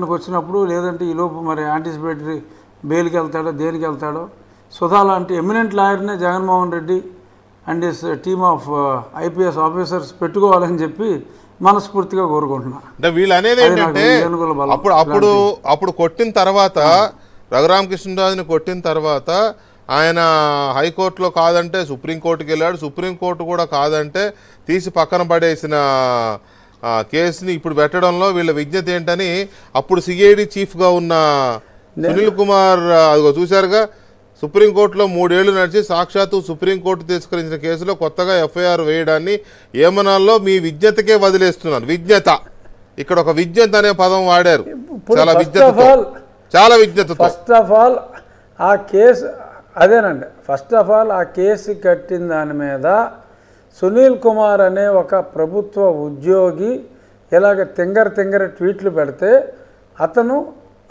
వచ్చినప్పుడు లేదంటే ఈలోపు మరి యాంటిసిపేటరీ బెయిల్కి వెళ్తాడో దేనికి వెళ్తాడో సుధా లాంటి ఎమినెంట్ లాయర్నే Jaganmohan Reddy and his team of IPS officers పెట్టుకోవాలని చెప్పి మనస్ఫూర్తిగా కోరుకుంటున్నా. అంటే వీళ్ళు అనేది ఏంటంటే అప్పుడు కొట్టిన తర్వాత రఘురామకృష్ణరాజుని కొట్టిన తర్వాత ఆయన హైకోర్టులో కాదంటే సుప్రీంకోర్టుకి వెళ్ళాడు. సుప్రీంకోర్టు కూడా కాదంటే తీసి పక్కన పడేసిన కేసుని ఇప్పుడు పెట్టడంలో వీళ్ళ విజ్ఞత ఏంటని అప్పుడు సిఐడి చీఫ్గా ఉన్న సునీల్ కుమార్ అదిగో చూశారుగా, సుప్రీంకోర్టులో 3 ఏళ్లు నడిచి సాక్షాత్తు సుప్రీంకోర్టు తిరస్కరించిన కేసులో కొత్తగా ఎఫ్ఐఆర్ వేయడాన్ని ఏమనాల్లో మీ విజ్ఞతకే వదిలేస్తున్నారు. విజ్ఞత, ఇక్కడ ఒక విజ్ఞత అనే పదం వాడారు. చాలా విజ్ఞతతో, చాలా విజ్ఞతతో. ఫస్ట్ ఆఫ్ ఆల్ ఆ కేసు అదేనండి. ఫస్ట్ ఆఫ్ ఆల్ ఆ కేసు కట్టిన దాని మీద సునీల్ కుమార్ అనే ఒక ప్రభుత్వ ఉద్యోగి ఇలాగ తింగర ట్వీట్లు పెడితే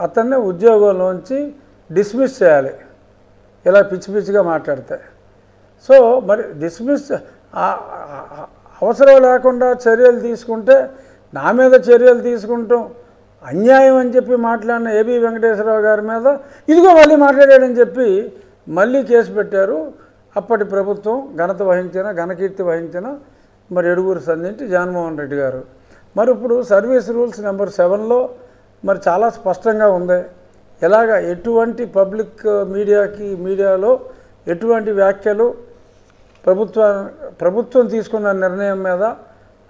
అతన్ని ఉద్యోగంలోంచి డిస్మిస్ చేయాలి, ఇలా పిచ్చిగా మాట్లాడితే. సో మరి డిస్మిస్ అవసరం లేకుండా చర్యలు తీసుకుంటే నా మీద చర్యలు తీసుకుంటాం అన్యాయం అని చెప్పి మాట్లాడిన ఏబి వెంకటేశ్వరరావు గారి మీద ఇదిగో మళ్ళీ మాట్లాడాడని చెప్పి మళ్ళీ కేసు పెట్టారు. అప్పటి ప్రభుత్వం ఘనకీర్తి వహించిన మరి ఏడుగురు సంధింటి జగన్మోహన్ రెడ్డి గారు. మరి ఇప్పుడు సర్వీస్ రూల్స్ నెంబర్ 7లో మరి చాలా స్పష్టంగా ఉంది. ఎలాగ ఎటువంటి పబ్లిక్ మీడియాలో ఎటువంటి వ్యాఖ్యలు ప్రభుత్వం తీసుకున్న నిర్ణయం మీద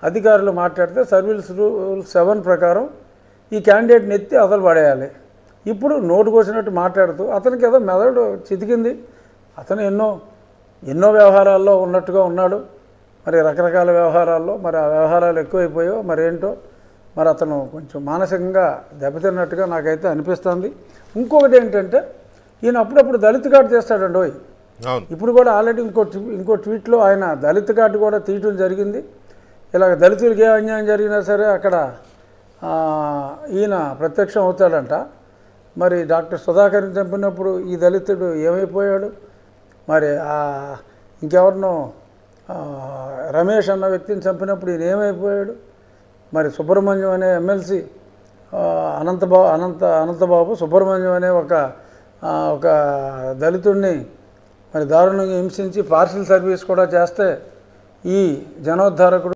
అధికారులు మాట్లాడితే సర్వీస్ రూల్స్ 7 ప్రకారం ఈ క్యాండిడేట్ని ఎత్తి అసలు పడేయాలి. ఇప్పుడు నోటుకొచ్చినట్టు మాట్లాడుతూ అతనికి ఏదో మెదడు చితికింది. అతను ఎన్నో వ్యవహారాల్లో ఉన్నట్టుగా ఉన్నాడు. మరి రకరకాల వ్యవహారాల్లో మరి ఆ వ్యవహారాలు ఎక్కువైపోయో మరేంటో మరి అతను కొంచెం మానసికంగా దెబ్బతిన్నట్టుగా నాకైతే అనిపిస్తుంది. ఇంకొకటి ఏంటంటే ఈయన అప్పుడప్పుడు దళిత కార్డు చేస్తాడండి. ఇప్పుడు కూడా ఆల్రెడీ ఇంకో ట్వీట్లో ఆయన దళిత కార్డు కూడా తీయటం జరిగింది. ఇలాగ దళితులకి ఏ అన్యాయం జరిగినా సరే అక్కడ ఈయన ప్రత్యక్షం అవుతాడంట. మరి డాక్టర్ సుధాకర్ని చంపినప్పుడు ఈ దళితుడు ఏమైపోయాడు? మరి ఇంకెవరినో రమేష్ అన్న వ్యక్తిని చంపినప్పుడు ఈయన ఏమైపోయాడు? మరి సుబ్రహ్మణ్యం అనే ఎమ్మెల్సీ అనంతబాబు సుబ్రహ్మణ్యం అనే ఒక దళితుడిని మరి దారుణంగా హింసించి పార్సిల్ సర్వీస్ కూడా చేస్తే ఈ జనోద్ధారకుడు